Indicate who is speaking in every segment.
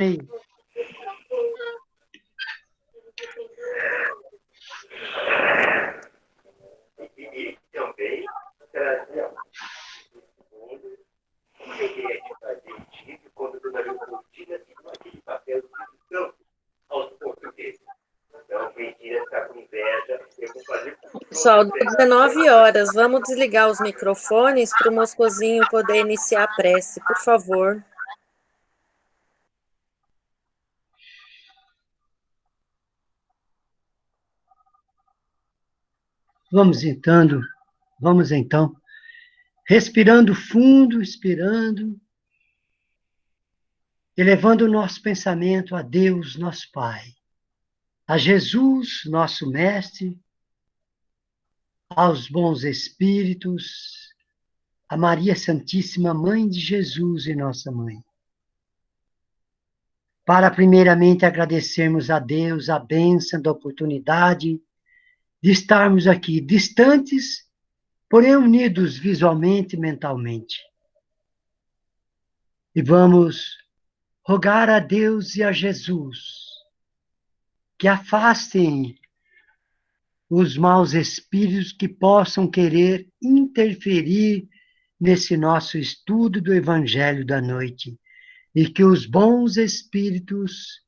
Speaker 1: Ei.
Speaker 2: E também trazia mundo que eu queria te fazer tipo quando o Dona Leopoldina assinou aquele papel de campo aos portugueses. Então, mentira, ficar com inveja, eu vou fazer...
Speaker 3: Pessoal, 19 horas, vamos desligar os microfones para o Moscozinho poder iniciar a prece, por favor.
Speaker 1: Vamos então, respirando fundo, expirando, elevando o nosso pensamento a Deus, nosso Pai, a Jesus, nosso Mestre, aos bons espíritos, a Maria Santíssima, Mãe de Jesus e nossa Mãe. Para primeiramente agradecermos a Deus a bênção da oportunidade de estarmos aqui distantes, porém unidos visualmente e mentalmente. E vamos rogar a Deus e a Jesus que afastem os maus espíritos que possam querer interferir nesse nosso estudo do Evangelho da noite, e que os bons espíritos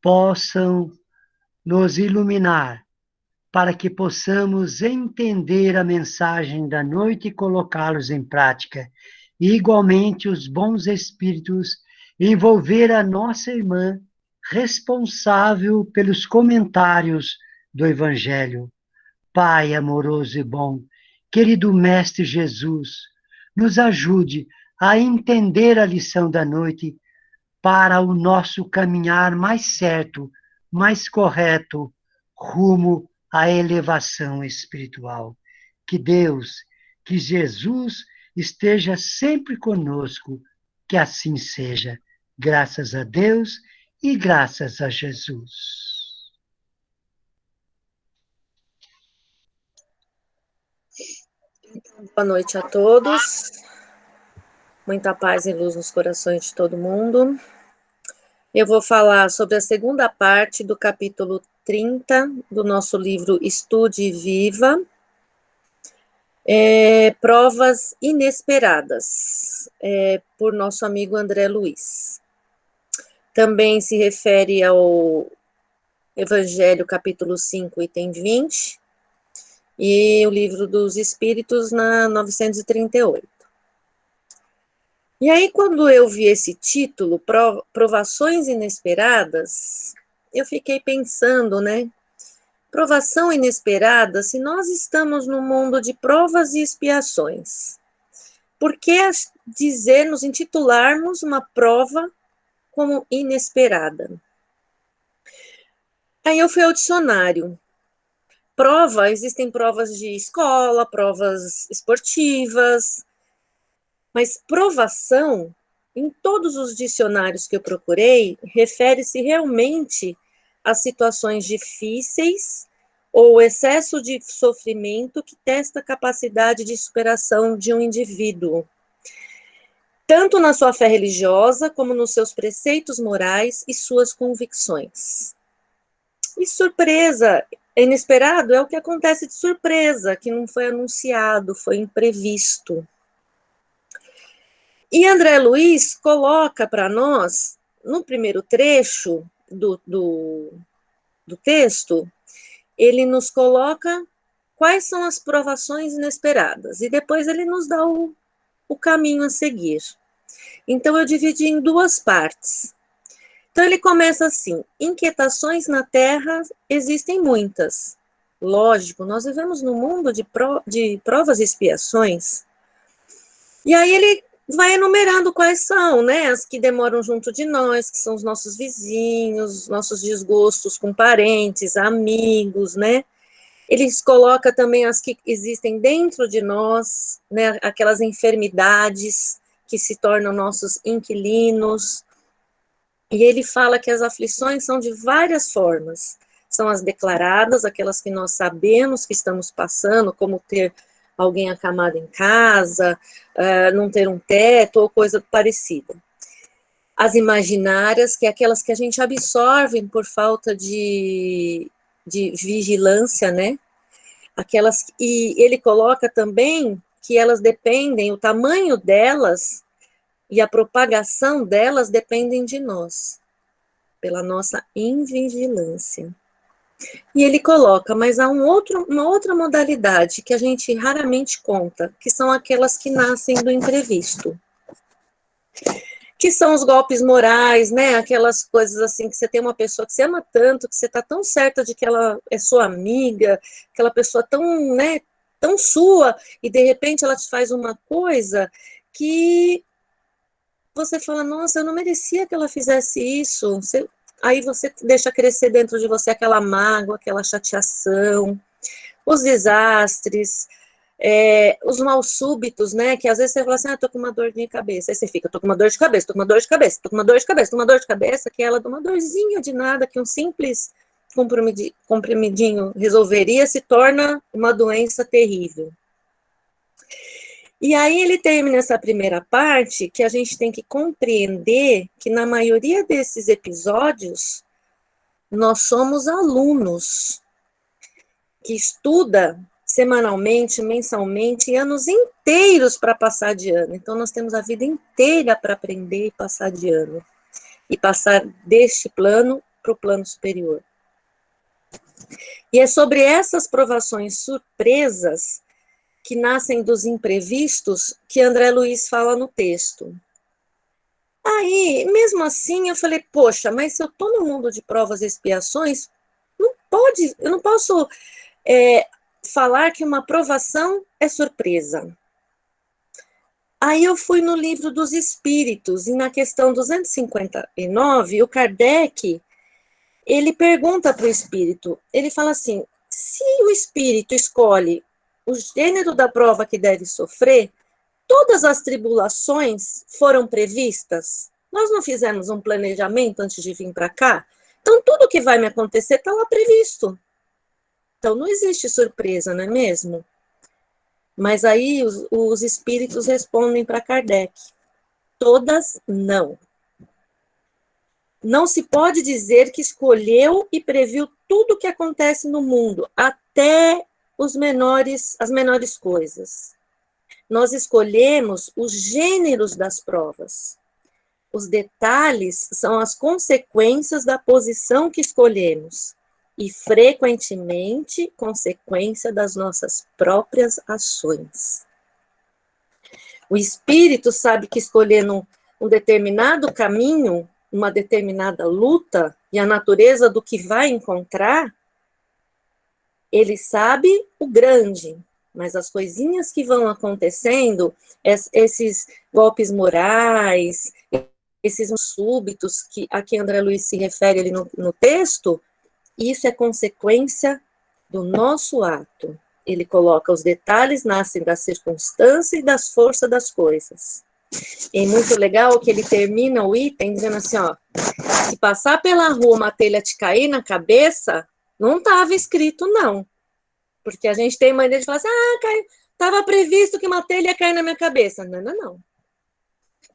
Speaker 1: possam nos iluminar para que possamos entender a mensagem da noite e colocá-los em prática. E, igualmente, os bons espíritos envolver a nossa irmã responsável pelos comentários do Evangelho. Pai amoroso e bom, querido Mestre Jesus, nos ajude a entender a lição da noite para o nosso caminhar mais certo, mais correto, rumo à elevação espiritual. Que Deus, que Jesus esteja sempre conosco, que assim seja. Graças a Deus e graças a Jesus.
Speaker 3: Boa noite a todos. Muita paz e luz nos corações de todo mundo. Eu vou falar sobre a segunda parte do capítulo 30 do nosso livro Estude e Viva. Provas Inesperadas, por nosso amigo André Luiz. Também se refere ao Evangelho, capítulo 5, item 20, e o Livro dos Espíritos, na 938. E aí, quando eu vi esse título, Provações Inesperadas, eu fiquei pensando, né? Provação inesperada, se nós estamos no mundo de provas e expiações, por que nos intitularmos uma prova como inesperada? Aí eu fui ao dicionário. Prova, existem provas de escola, provas esportivas, mas provação, em todos os dicionários que eu procurei, refere-se realmente a situações difíceis ou excesso de sofrimento que testa a capacidade de superação de um indivíduo, tanto na sua fé religiosa, como nos seus preceitos morais e suas convicções. E surpresa, inesperado, é o que acontece de surpresa, que não foi anunciado, foi imprevisto. E André Luiz coloca para nós, no primeiro trecho do texto, ele nos coloca quais são as provações inesperadas, e depois ele nos dá o caminho a seguir. Então, eu dividi em duas partes. Então, ele começa assim: inquietações na Terra existem muitas. Lógico, nós vivemos num mundo de provas e expiações. E aí ele vai enumerando quais são, né, as que demoram junto de nós, que são os nossos vizinhos, nossos desgostos com parentes, amigos, né? Eles colocam também as que existem dentro de nós, né, aquelas enfermidades que se tornam nossos inquilinos. E ele fala que as aflições são de várias formas. São as declaradas, aquelas que nós sabemos que estamos passando, como ter alguém acamado em casa, não ter um teto ou coisa parecida. as imaginárias, que é aquelas que a gente absorve por falta de vigilância, né? Aquelas, e ele coloca também que elas dependem, o tamanho delas e a propagação delas dependem de nós, pela nossa invigilância. E ele coloca, mas há uma outra modalidade que a gente raramente conta, que são aquelas que nascem do imprevisto. Que são os golpes morais, né? Aquelas coisas assim que você tem uma pessoa que você ama tanto, que você está tão certa de que ela é sua amiga, aquela pessoa tão, né, tão sua, e de repente ela te faz uma coisa que você fala, nossa, eu não merecia que ela fizesse isso. Aí você deixa crescer dentro de você aquela mágoa, aquela chateação, os desastres, os mal súbitos, né, que às vezes você fala assim, tô com uma dor de cabeça, aí você fica, tô com uma dor de cabeça, tô com uma dor de cabeça, tô com uma dor de cabeça, tô com uma dor de cabeça, que ela dá uma dorzinha de nada, que um simples comprimidinho resolveria, se torna uma doença terrível. E aí ele termina essa primeira parte, que a gente tem que compreender que na maioria desses episódios, nós somos alunos que estuda semanalmente, mensalmente, e anos inteiros para passar de ano. Então, nós temos a vida inteira para aprender e passar de ano. E passar deste plano para o plano superior. E é sobre essas provações surpresas que nascem dos imprevistos que André Luiz fala no texto. Aí, mesmo assim, eu falei, poxa, mas se eu estou no mundo de provas e expiações, eu não posso falar que uma provação é surpresa. Aí eu fui no livro dos Espíritos, e na questão 259, o Kardec, ele pergunta para o Espírito, ele fala assim, se o Espírito escolhe o gênero da prova que deve sofrer, todas as tribulações foram previstas? Nós não fizemos um planejamento antes de vir para cá? Então, tudo que vai me acontecer está lá previsto. Então, não existe surpresa, não é mesmo? Mas aí os espíritos respondem para Kardec. Todas não. Não se pode dizer que escolheu e previu tudo o que acontece no mundo, até as menores coisas. Nós escolhemos os gêneros das provas. Os detalhes são as consequências da posição que escolhemos e, frequentemente, consequência das nossas próprias ações. O espírito sabe que escolhendo um determinado caminho, uma determinada luta e a natureza do que vai encontrar, ele sabe o grande, mas as coisinhas que vão acontecendo, esses golpes morais, esses súbitos a que André Luiz se refere ali no texto, isso é consequência do nosso ato. Ele coloca os detalhes, nascem da circunstância e das forças das coisas. E é muito legal que ele termina o item dizendo assim, ó, se passar pela rua uma telha te cair na cabeça, não estava escrito não. Porque a gente tem mania de falar assim, estava previsto que uma telha ia cair na minha cabeça. Não, não, não.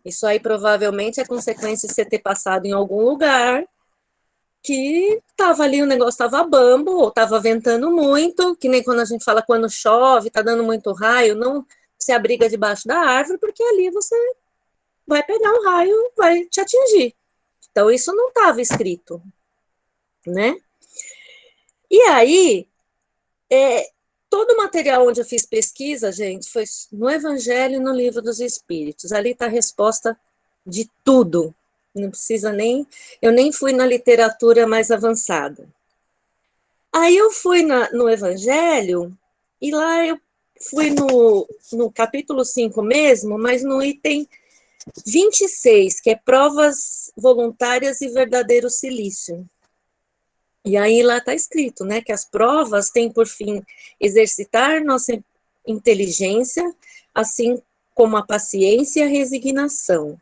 Speaker 3: Isso aí provavelmente é consequência de você ter passado em algum lugar que estava ali, o negócio estava bambo, ou estava ventando muito, que nem quando a gente fala quando chove, está dando muito raio, não se abriga debaixo da árvore, porque ali você vai pegar um raio, vai te atingir. Então, isso não estava escrito, né? E aí, todo o material onde eu fiz pesquisa, gente, foi no Evangelho e no Livro dos Espíritos. Ali está a resposta de tudo. Não precisa eu nem fui na literatura mais avançada. Aí eu fui no Evangelho, e lá eu fui no capítulo 5 mesmo, mas no item 26, que é provas voluntárias e verdadeiro silício. E aí lá está escrito, né, que as provas têm por fim exercitar nossa inteligência, assim como a paciência e a resignação.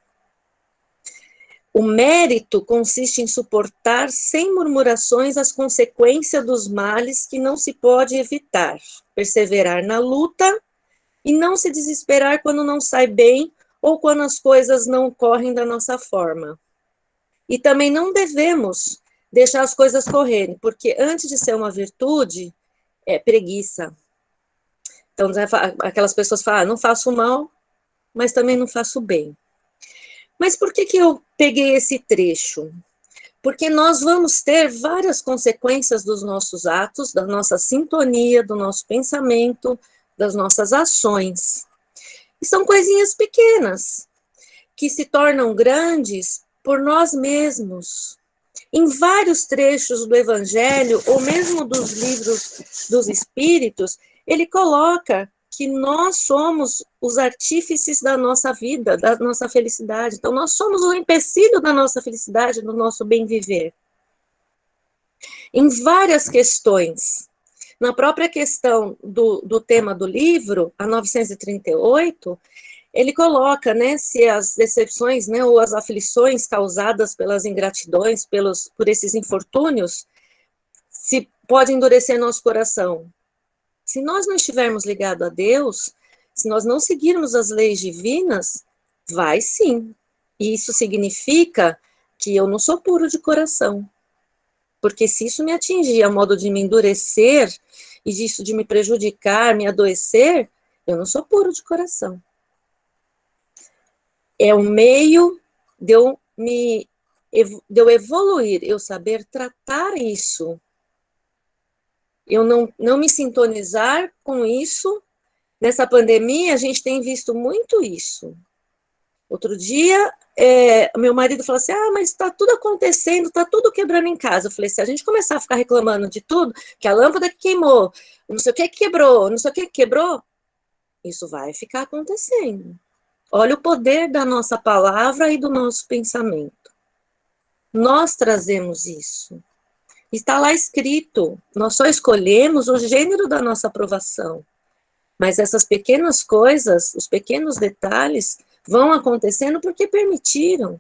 Speaker 3: O mérito consiste em suportar sem murmurações as consequências dos males que não se pode evitar, perseverar na luta e não se desesperar quando não sai bem ou quando as coisas não correm da nossa forma. E também não devemos deixar as coisas correrem, porque antes de ser uma virtude, é preguiça. Então, aquelas pessoas falam, não faço mal, mas também não faço bem. Mas por que eu peguei esse trecho? Porque nós vamos ter várias consequências dos nossos atos, da nossa sintonia, do nosso pensamento, das nossas ações. E são coisinhas pequenas, que se tornam grandes por nós mesmos. Em vários trechos do Evangelho, ou mesmo dos livros dos Espíritos, ele coloca que nós somos os artífices da nossa vida, da nossa felicidade. Então, nós somos o empecilho da nossa felicidade, do nosso bem-viver. Em várias questões. Na própria questão do tema do livro, a 938, ele coloca, né, se as decepções, né, ou as aflições causadas pelas ingratidões, por esses infortúnios, se pode endurecer nosso coração. Se nós não estivermos ligados a Deus, se nós não seguirmos as leis divinas, vai sim. E isso significa que eu não sou puro de coração. Porque se isso me atingir a modo de me endurecer, e disso de me prejudicar, me adoecer, eu não sou puro de coração. É o meio de eu evoluir, eu saber tratar isso. Eu não me sintonizar com isso. Nessa pandemia, a gente tem visto muito isso. Outro dia, meu marido falou assim, mas está tudo acontecendo, está tudo quebrando em casa. Eu falei, se a gente começar a ficar reclamando de tudo, que a lâmpada que queimou, não sei o que quebrou, não sei o que quebrou, isso vai ficar acontecendo. Olha o poder da nossa palavra e do nosso pensamento. Nós trazemos isso. Está lá escrito, nós só escolhemos o gênero da nossa aprovação. Mas essas pequenas coisas, os pequenos detalhes, vão acontecendo porque permitiram.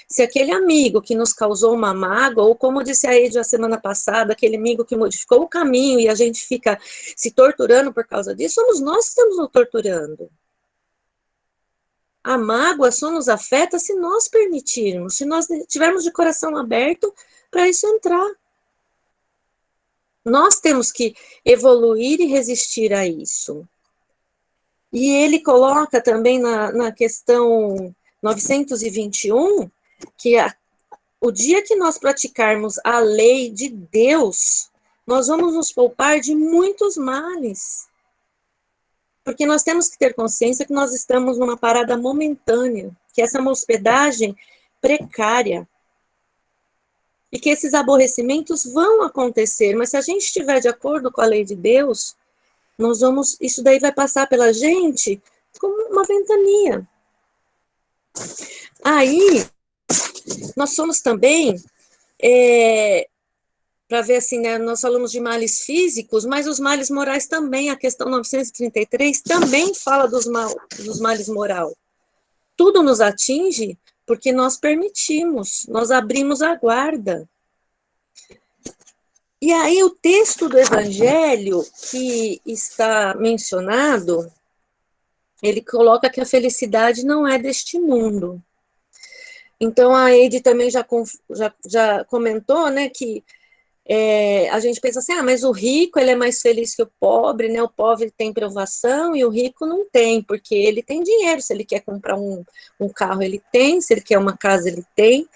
Speaker 3: Se aquele amigo que nos causou uma mágoa, ou como disse a Eide a semana passada, aquele amigo que modificou o caminho e a gente fica se torturando por causa disso, somos nós que estamos nos torturando. A mágoa só nos afeta se nós permitirmos, se nós tivermos de coração aberto para isso entrar. Nós temos que evoluir e resistir a isso. E ele coloca também na questão 921, que o dia que nós praticarmos a lei de Deus, nós vamos nos poupar de muitos males. Porque nós temos que ter consciência que nós estamos numa parada momentânea, que essa é uma hospedagem precária. E que esses aborrecimentos vão acontecer, mas se a gente estiver de acordo com a lei de Deus, isso daí vai passar pela gente como uma ventania. Aí, nós somos também, para ver assim, né, nós falamos de males físicos, mas os males morais também, a questão 933 também fala dos males morais. Tudo nos atinge porque nós permitimos, nós abrimos a guarda. E aí o texto do Evangelho que está mencionado, ele coloca que a felicidade não é deste mundo. Então a Eide também já comentou, né, que a gente pensa assim, mas o rico ele é mais feliz que o pobre, né? O pobre tem provação e o rico não tem, porque ele tem dinheiro, se ele quer comprar um carro ele tem, se ele quer uma casa ele tem,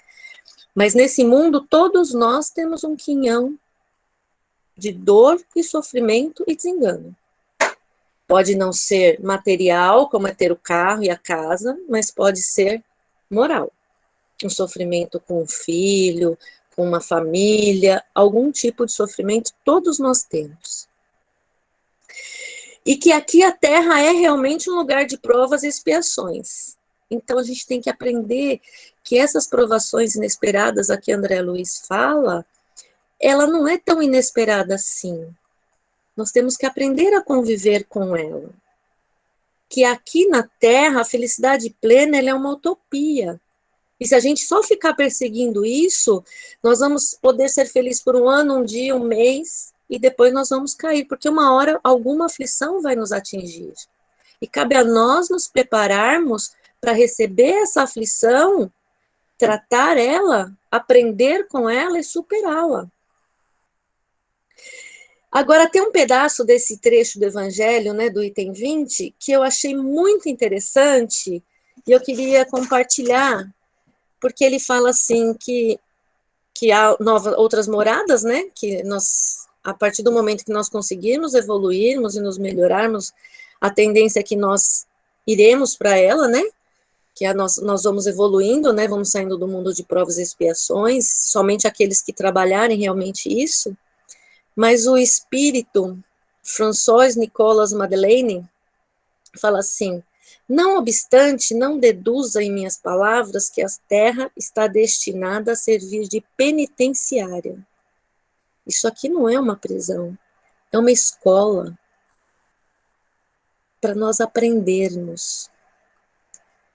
Speaker 3: mas nesse mundo todos nós temos um quinhão de dor e sofrimento e desengano. Pode não ser material, como é ter o carro e a casa, mas pode ser moral. Um sofrimento com um filho, com uma família, algum tipo de sofrimento, todos nós temos. E que aqui a Terra é realmente um lugar de provas e expiações. Então a gente tem que aprender que essas provações inesperadas a que André Luiz fala, ela não é tão inesperada assim. Nós temos que aprender a conviver com ela. Que aqui na Terra, a felicidade plena ela é uma utopia. E se a gente só ficar perseguindo isso, nós vamos poder ser felizes por um ano, um dia, um mês, e depois nós vamos cair, porque uma hora alguma aflição vai nos atingir. E cabe a nós nos prepararmos para receber essa aflição tratar ela, aprender com ela e superá-la. Agora, tem um pedaço desse trecho do Evangelho, né, do item 20, que eu achei muito interessante e eu queria compartilhar, porque ele fala assim que há outras moradas, né, que nós, a partir do momento que nós conseguirmos evoluirmos e nos melhorarmos, a tendência é que nós iremos para ela, né, que nós vamos evoluindo, né, vamos saindo do mundo de provas e expiações, somente aqueles que trabalharem realmente isso. Mas o espírito François Nicolas Madeleine fala assim: não obstante, não deduza em minhas palavras que a terra está destinada a servir de penitenciária. Isso aqui não é uma prisão, é uma escola para nós aprendermos.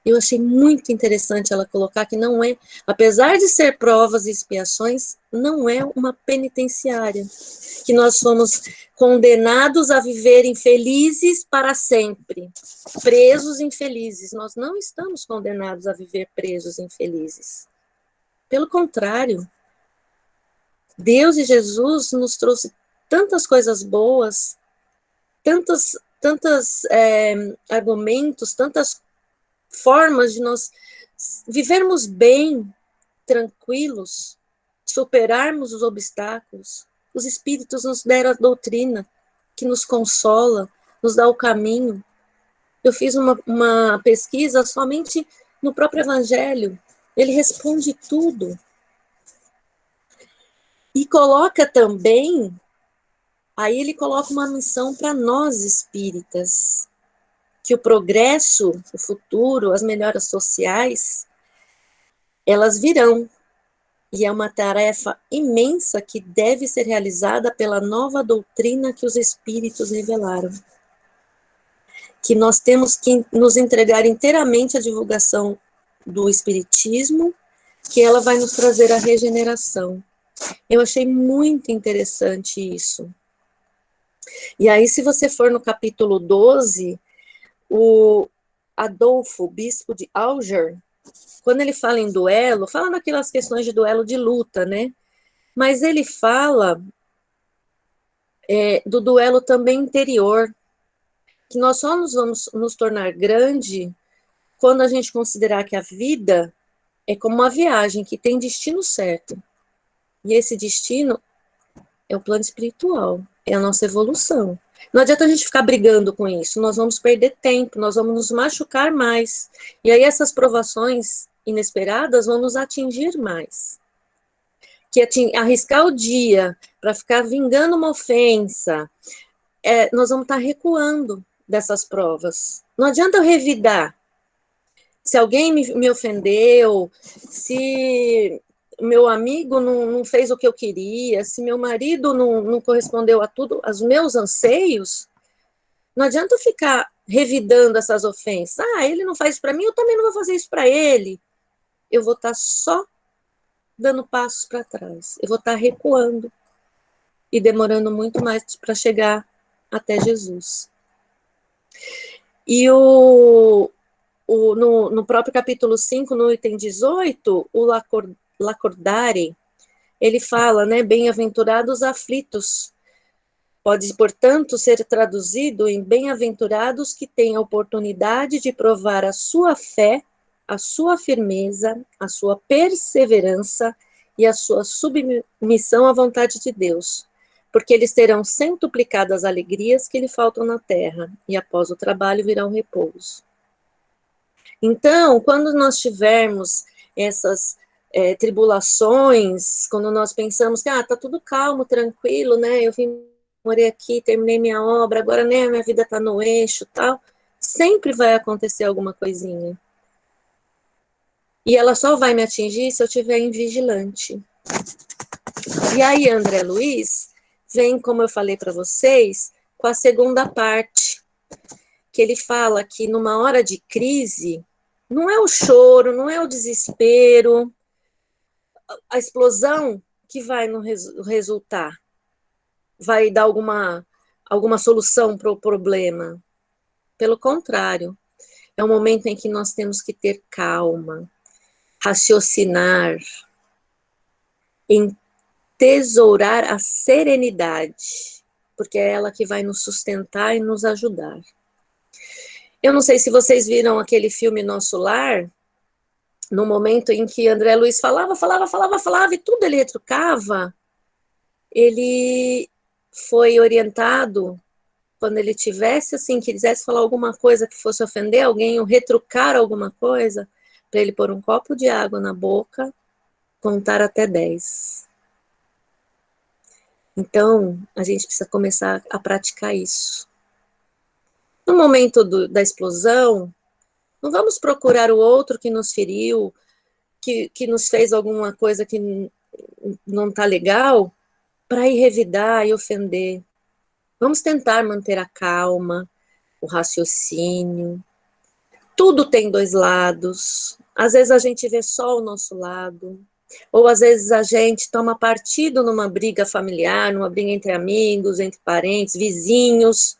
Speaker 3: Eu achei muito interessante ela colocar que não é, apesar de ser provas e expiações, não é uma penitenciária, que nós somos condenados a viver infelizes para sempre, presos infelizes. Nós não estamos condenados a viver presos infelizes. Pelo contrário, Deus e Jesus nos trouxe tantas coisas boas, tantos argumentos, tantas formas de nós vivermos bem, tranquilos, superarmos os obstáculos. Os Espíritos nos deram a doutrina, que nos consola, nos dá o caminho. Eu fiz uma pesquisa somente no próprio Evangelho. Ele responde tudo. E coloca também, aí ele coloca uma missão para nós espíritas, que o progresso, o futuro, as melhoras sociais, elas virão. E é uma tarefa imensa que deve ser realizada pela nova doutrina que os espíritos revelaram. Que nós temos que nos entregar inteiramente à divulgação do espiritismo, que ela vai nos trazer a regeneração. Eu achei muito interessante isso. E aí, se você for no capítulo 12, o Adolfo, bispo de Alger, quando ele fala em duelo, fala naquelas questões de duelo de luta, né? Mas ele fala do duelo também interior, que nós só nos vamos nos tornar grande quando a gente considerar que a vida é como uma viagem que tem destino certo. E esse destino é o plano espiritual, é a nossa evolução. Não adianta a gente ficar brigando com isso, nós vamos perder tempo, nós vamos nos machucar mais. E aí essas provações inesperadas vão nos atingir mais. Que arriscar o dia para ficar vingando uma ofensa, nós vamos estar recuando dessas provas. Não adianta eu revidar. Se alguém me ofendeu, se meu amigo não fez o que eu queria, se meu marido não correspondeu a tudo, aos meus anseios, não adianta eu ficar revidando essas ofensas. Ele não faz isso para mim, eu também não vou fazer isso para ele. Eu vou estar só dando passos para trás. Eu vou estar recuando e demorando muito mais para chegar até Jesus. E no próprio capítulo 5, no item 18, o Lacordare, ele fala, né, bem-aventurados aflitos. Pode, portanto, ser traduzido em bem-aventurados que têm a oportunidade de provar a sua fé, a sua firmeza, a sua perseverança e a sua submissão à vontade de Deus, porque eles terão centuplicadas as alegrias que lhe faltam na terra, e após o trabalho virá o repouso. Então, quando nós tivermos essas tribulações, quando nós pensamos que tá tudo calmo, tranquilo, né, eu morei aqui, terminei minha obra, agora né, minha vida está no eixo, tal, sempre vai acontecer alguma coisinha. E ela só vai me atingir se eu estiver invigilante. E aí, André Luiz vem, como eu falei para vocês, com a segunda parte, que ele fala que numa hora de crise, não é o choro, não é o desespero, a explosão que vai resultar, vai dar alguma solução para o problema. Pelo contrário, é um momento em que nós temos que ter calma, raciocinar, entesourar a serenidade, porque é ela que vai nos sustentar e nos ajudar. Eu não sei se vocês viram aquele filme Nosso Lar, no momento em que André Luiz falava e tudo ele retrucava, ele foi orientado, quando ele tivesse, assim, quisesse falar alguma coisa que fosse ofender alguém ou retrucar alguma coisa, para ele pôr um copo de água na boca, contar até 10. Então, a gente precisa começar a praticar isso. No momento da explosão, não vamos procurar o outro que nos feriu, que nos fez alguma coisa que não está legal, para ir revidar e ofender. Vamos tentar manter a calma, o raciocínio. Tudo tem dois lados. Às vezes a gente vê só o nosso lado. Ou às vezes a gente toma partido numa briga familiar, numa briga entre amigos, entre parentes, vizinhos.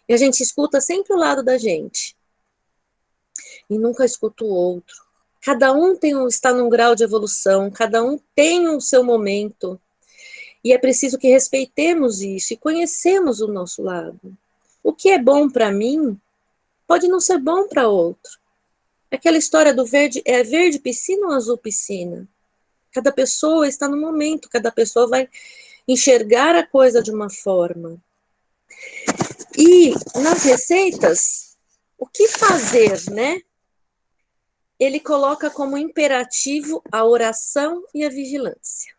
Speaker 3: E a gente escuta sempre o lado da gente. E nunca escuta o outro. Cada um está num grau de evolução, cada um tem o seu momento. E é preciso que respeitemos isso e conhecemos o nosso lado. O que é bom para mim pode não ser bom para outro. Aquela história do verde, é verde piscina ou azul piscina? Cada pessoa está no momento, cada pessoa vai enxergar a coisa de uma forma. E nas receitas, o que fazer, né? Ele coloca como imperativo a oração e a vigilância.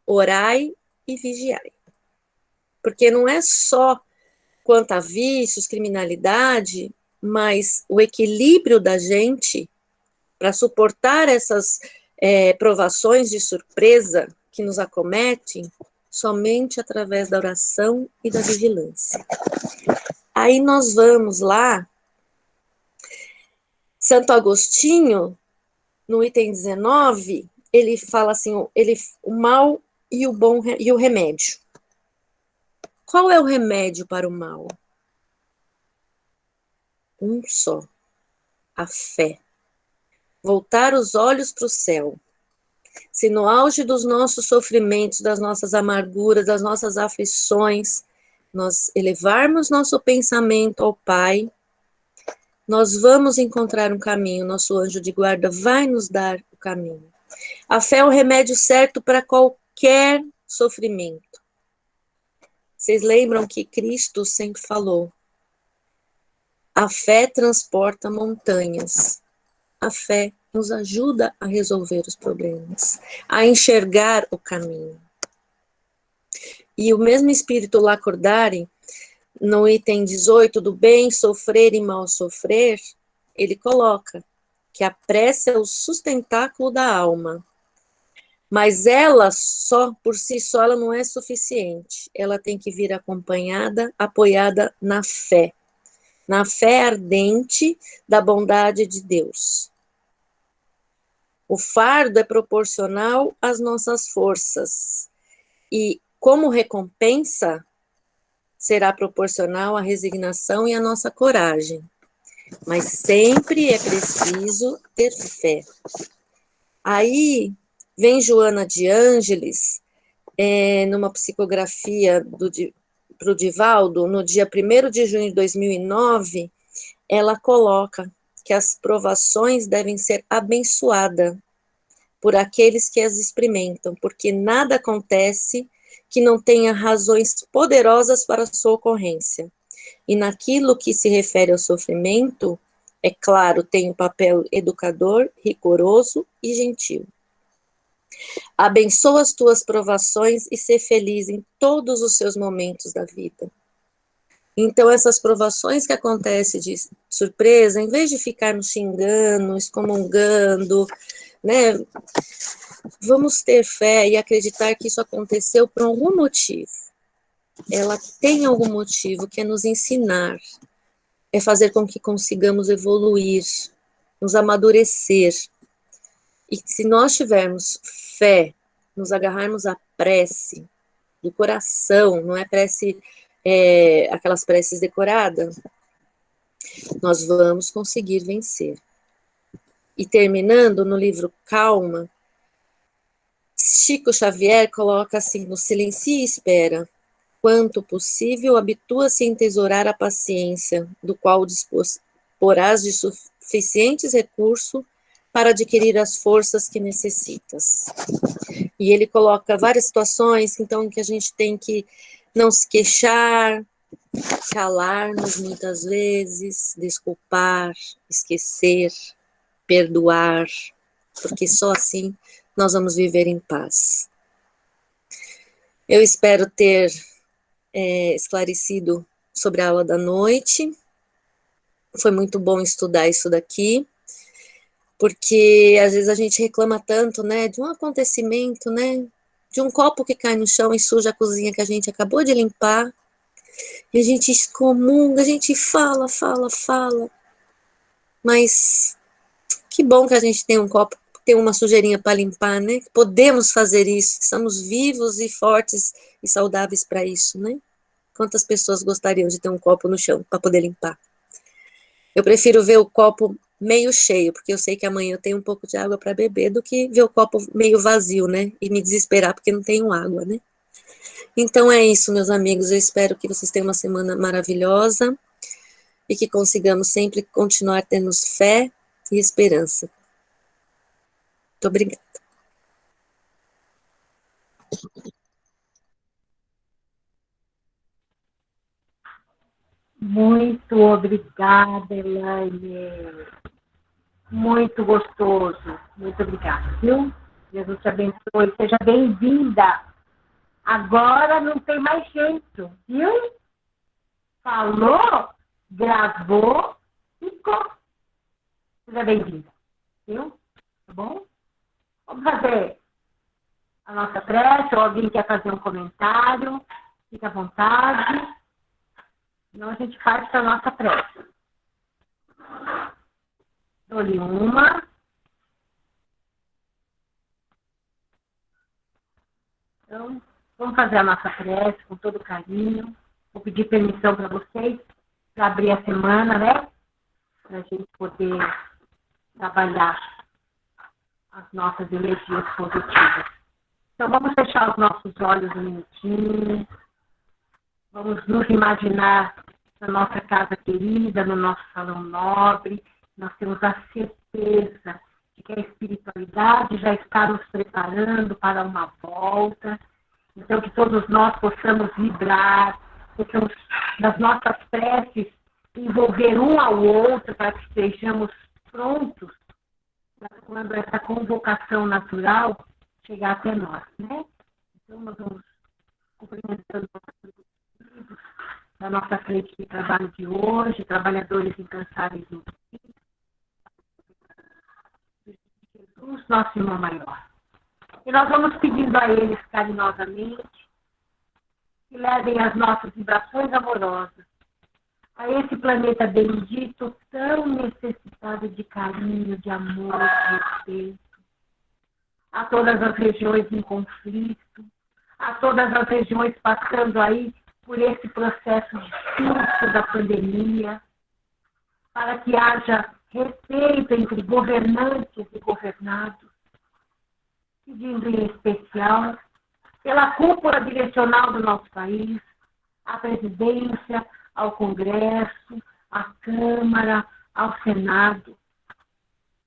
Speaker 3: Orai e vigiai. Porque não é só quanto a vícios, criminalidade, mas o equilíbrio da gente para suportar essas provações de surpresa que nos acometem somente através da oração e da vigilância. Aí nós vamos lá, Santo Agostinho, no item 19, ele fala assim, o mal e o bom e o remédio. Qual é o remédio para o mal? Um só, a fé. Voltar os olhos para o céu. Se no auge dos nossos sofrimentos, das nossas amarguras, das nossas aflições, nós elevarmos nosso pensamento ao Pai, nós vamos encontrar um caminho, nosso anjo de guarda vai nos dar o caminho. A fé é o remédio certo para qualquer sofrimento. Vocês lembram que Cristo sempre falou, a fé transporta montanhas. A fé nos ajuda a resolver os problemas, a enxergar o caminho. E o mesmo espírito Lacordaire, no item 18 do bem sofrer e mal sofrer, ele coloca que a prece é o sustentáculo da alma. Mas ela só, por si só, ela não é suficiente. Ela tem que vir acompanhada, apoiada na fé ardente da bondade de Deus. O fardo é proporcional às nossas forças e, como recompensa, será proporcional à resignação e à nossa coragem. Mas sempre é preciso ter fé. Aí vem Joana de Ângeles, numa psicografia para o Divaldo, no dia 1º de junho de 2009, ela coloca que as provações devem ser abençoadas por aqueles que as experimentam, porque nada acontece que não tenha razões poderosas para a sua ocorrência. E naquilo que se refere ao sofrimento, é claro, tem um papel educador, rigoroso e gentil. Abençoa as tuas provações e ser feliz em todos os seus momentos da vida. Então, essas provações que acontecem de surpresa, em vez de ficarmos xingando, excomungando, né, vamos ter fé e acreditar que isso aconteceu por algum motivo. Ela tem algum motivo que é nos ensinar, é fazer com que consigamos evoluir, nos amadurecer. E se nós tivermos fé, nos agarrarmos à prece do coração, não é prece, aquelas preces decoradas, nós vamos conseguir vencer. E terminando no livro Calma, Chico Xavier coloca assim: no silencio e espera, quanto possível, habitua-se a entesourar a paciência, do qual disporás de suficientes recursos para adquirir as forças que necessitas. E ele coloca várias situações, então, em que a gente tem que não se queixar, calar-nos muitas vezes, desculpar, esquecer, perdoar, porque só assim nós vamos viver em paz. Eu espero ter esclarecido sobre a aula da noite. Foi muito bom estudar isso daqui, porque às vezes a gente reclama tanto, né, de um acontecimento, né, de um copo que cai no chão e suja a cozinha que a gente acabou de limpar, e a gente excomunga, a gente fala, mas que bom que a gente tem um copo, tem uma sujeirinha para limpar, né, podemos fazer isso, estamos vivos e fortes e saudáveis para isso, né. Quantas pessoas gostariam de ter um copo no chão para poder limpar? Eu prefiro ver o copo meio cheio, porque eu sei que amanhã eu tenho um pouco de água para beber, do que ver o copo meio vazio, né? E me desesperar porque não tenho água, né? Então é isso, meus amigos. Eu espero que vocês tenham uma semana maravilhosa e que consigamos sempre continuar tendo fé e esperança. Muito obrigada.
Speaker 4: Muito obrigada, Elaine. Muito gostoso. Muito obrigada, viu? Jesus te abençoe. Seja bem-vinda. Agora não tem mais jeito, viu? Falou, gravou, ficou. Seja bem-vinda, viu? Tá bom? Vamos fazer a nossa prece, ou alguém quer fazer um comentário, fique à vontade. Senão a gente parte para a nossa prece. Dou-lhe uma. Então, vamos fazer a nossa prece com todo carinho. Vou pedir permissão para vocês para abrir a semana, né? Para a gente poder trabalhar as nossas energias positivas. Então, vamos fechar os nossos olhos um minutinho. Vamos nos imaginar na nossa casa querida, no nosso salão nobre. Nós temos a certeza de que a espiritualidade já está nos preparando para uma volta. Então, que todos nós possamos vibrar, possamos, nas nossas preces, envolver um ao outro para que estejamos prontos para quando essa convocação natural chegar até nós, né? Então, nós vamos cumprimentando na nossa frente de trabalho de hoje, trabalhadores incansáveis no Jesus, nosso irmão maior. E nós vamos pedindo a eles carinhosamente que levem as nossas vibrações amorosas a esse planeta bendito, tão necessitado de carinho, de amor, de respeito, a todas as regiões em conflito, a todas as regiões passando aí por esse processo de surto da pandemia, para que haja respeito entre governantes e governados, pedindo em especial pela cúpula direcional do nosso país, à presidência, ao Congresso, à Câmara, ao Senado,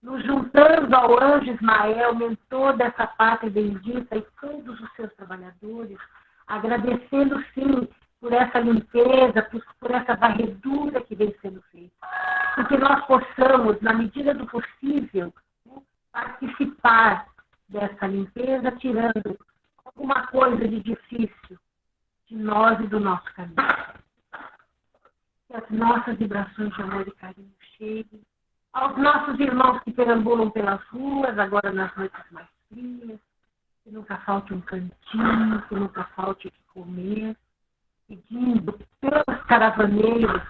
Speaker 4: nos juntando ao anjo Ismael, mentor dessa pátria bendita, e todos os seus trabalhadores, agradecendo, sim, por essa limpeza, por essa varredura que vem sendo feita. E que nós possamos, na medida do possível, participar dessa limpeza, tirando alguma coisa de difícil de nós e do nosso caminho. Que as nossas vibrações de amor e carinho cheguem aos nossos irmãos que perambulam pelas ruas, agora nas noites mais frias, que nunca falte um cantinho, que nunca falte o que comer, pedindo pelos caravaneiros,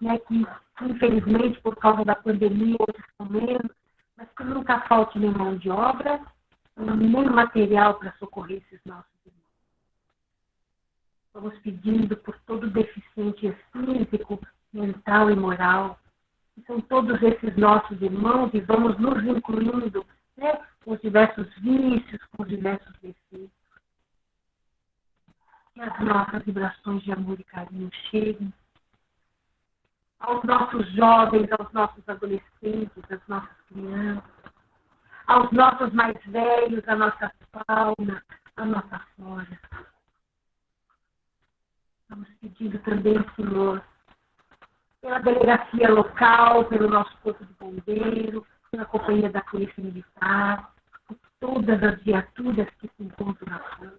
Speaker 4: né, que infelizmente por causa da pandemia hoje estão menos, mas que nunca falte nem mão de obra, nem material para socorrer esses nossos irmãos. Vamos pedindo por todo deficiente físico, mental e moral, que são todos esses nossos irmãos, e vamos nos incluindo, né, com os diversos vícios, com os diversos defeitos. Que as nossas vibrações de amor e carinho cheguem aos nossos jovens, aos nossos adolescentes, às nossas crianças, aos nossos mais velhos, à nossa fauna, à nossa flora. Estamos pedindo também, Senhor, pela delegacia local, pelo nosso corpo de bombeiro, pela companhia da Polícia Militar, por todas as viaturas que se encontram na rua,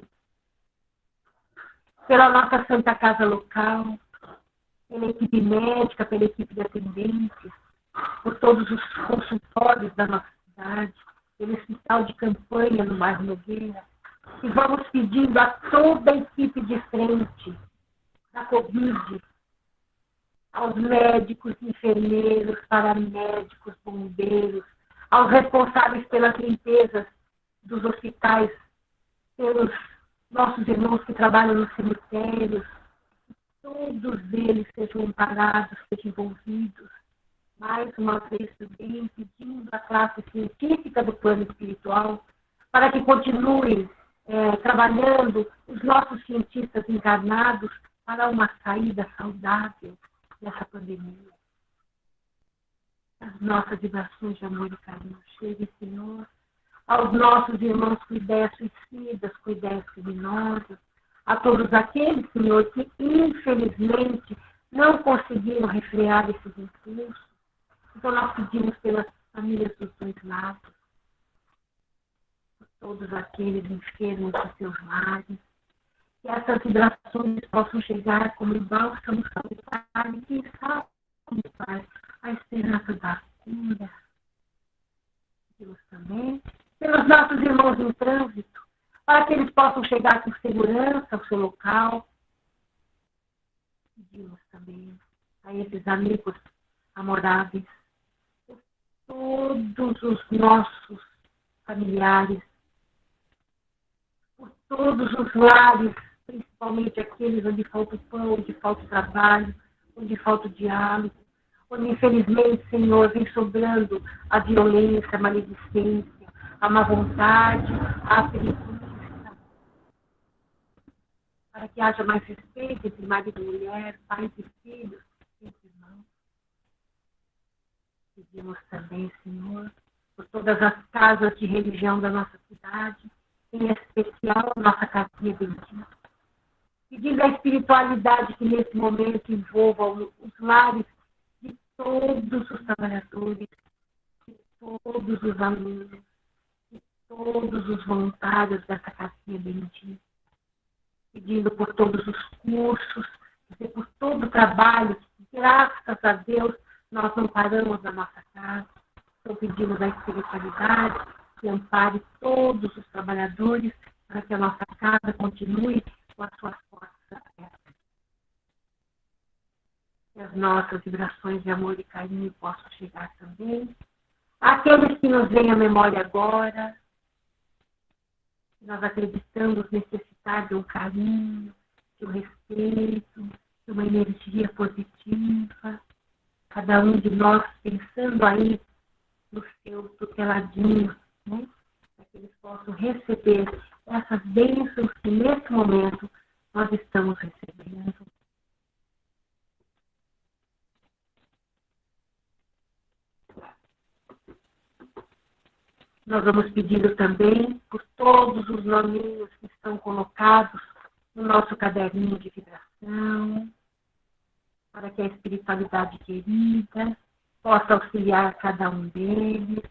Speaker 4: pela nossa Santa Casa local, pela equipe médica, pela equipe de atendentes, por todos os consultórios da nossa cidade, pelo hospital de campanha no bairro Nogueira, e vamos pedindo a toda a equipe de frente da Covid, aos médicos, enfermeiros, paramédicos, bombeiros, aos responsáveis pelas limpezas dos hospitais, pelos nossos irmãos que trabalham nos cemitérios, todos eles sejam amparados, sejam envolvidos. Mais uma vez também pedimos à classe científica do plano espiritual para que continuem trabalhando os nossos cientistas encarnados para uma saída saudável dessa pandemia. As nossas vibrações de amor e carinho cheguem, Senhor, aos nossos irmãos com ideias suicidas, com ideias criminosas, a todos aqueles, Senhor, que infelizmente não conseguiram refrear esses impulsos. Então nós pedimos pelas famílias dos dois lados, por todos aqueles enfermos dos seus lares, que essas vibrações possam chegar como um bálsamo salutar e quem sabe, Pai, a esperança da cura. Pedimos também pelos nossos irmãos em trânsito, para que eles possam chegar com segurança ao seu local. Pedimos também a esses amigos amoráveis, por todos os nossos familiares, por todos os lares, principalmente aqueles onde falta o pão, onde falta o trabalho, onde falta o diálogo, onde infelizmente, Senhor, vem sobrando a violência, a maledicência, a má vontade, a preguiça, para que haja mais respeito entre marido e mulher, pais e filhos, entre irmãos. Pedimos também, Senhor, por todas as casas de religião da nossa cidade, em especial a nossa casinha bendita. Pedindo a espiritualidade que nesse momento envolva os lares de todos os trabalhadores, de todos os alunos, de todos os voluntários dessa casinha bendita. Pedindo por todos os cursos, e por todo o trabalho, que graças a Deus nós não paramos na nossa casa. Então pedimos a espiritualidade que ampare todos os trabalhadores para que a nossa casa continue com as suas portas abertas. Que as nossas vibrações de amor e carinho possam chegar também àqueles que nos vêm à memória agora. Nós acreditamos necessitar de um carinho, de um respeito, de uma energia positiva. Cada um de nós pensando aí no seu tuteladinho, né? Para que eles possam receber essas bênçãos que nesse momento nós estamos recebendo. Nós vamos pedindo também por todos os nominhos que estão colocados no nosso caderninho de vibração, para que a espiritualidade querida possa auxiliar cada um deles.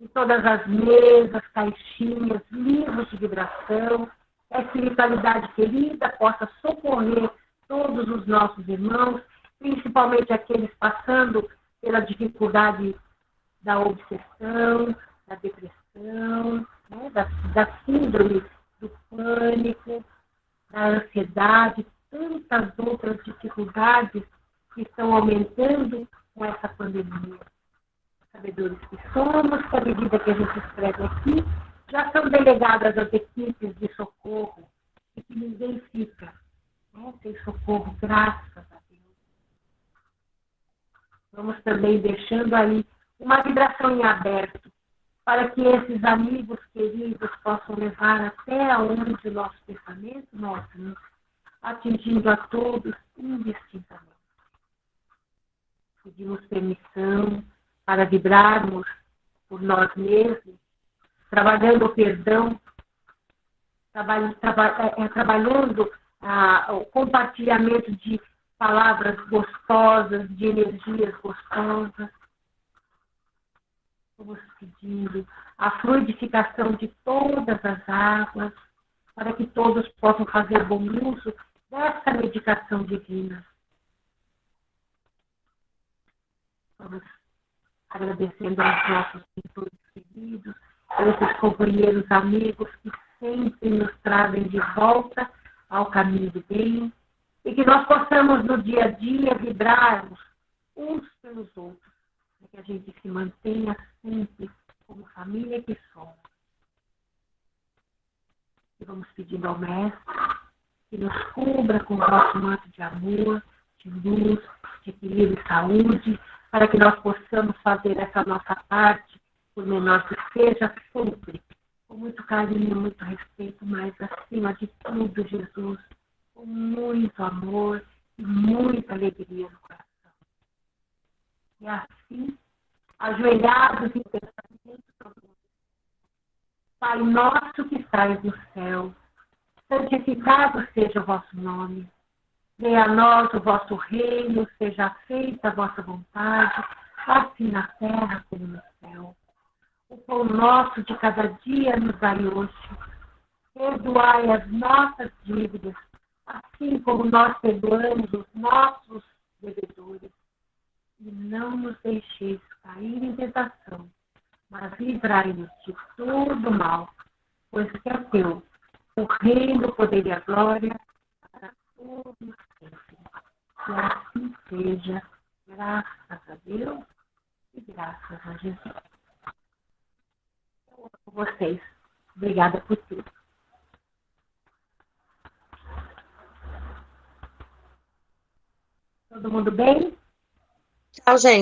Speaker 4: Em todas as mesas, caixinhas, livros de vibração, a espiritualidade querida possa socorrer todos os nossos irmãos, principalmente aqueles passando pela dificuldade da obsessão, da depressão, né, da síndrome do pânico, da ansiedade, tantas outras dificuldades que estão aumentando com essa pandemia. Sabedores que somos, que à medida que a gente escreve aqui, já são delegadas as equipes de socorro e que ninguém fica, né, sem socorro, graças a Deus. vamos também deixando aí uma vibração em aberto, para que esses amigos queridos possam levar até onde o nosso pensamento não alcança, atingindo a todos indistintamente. Pedimos permissão para vibrarmos por nós mesmos, trabalhando o perdão, trabalhando o compartilhamento de palavras gostosas, de energias gostosas. Vamos pedindo a fluidificação de todas as águas, para que todos possam fazer bom uso dessa medicação divina. Vamos agradecendo aos nossos mentores queridos, a esses companheiros amigos que sempre nos trazem de volta ao caminho do bem, e que nós possamos no dia a dia vibrarmos uns pelos outros, para que a gente se mantenha sempre como família que somos. E vamos pedindo ao Mestre que nos cubra com o nosso manto de amor, de luz, de equilíbrio e saúde, para que nós possamos fazer essa nossa parte, por menor que seja, sempre, com muito carinho, muito respeito, mas acima de tudo, Jesus, com muito amor e muita alegria no coração. E assim, ajoelhados em pensamento, Pai nosso que estais no céu, santificado seja o vosso nome. Venha a nós o vosso reino, seja feita a vossa vontade, assim na terra como no céu. O pão nosso de cada dia nos dai hoje. Perdoai as nossas dívidas, assim como nós perdoamos os nossos devedores. E não nos deixeis cair em tentação, mas livrai-nos de todo mal, pois que é teu o reino, o poder e a glória, para todos sempre. Que assim seja, graças a Deus e graças a Jesus. Eu amo vocês. Obrigada por tudo. Todo mundo bem?
Speaker 3: Tchau, gente.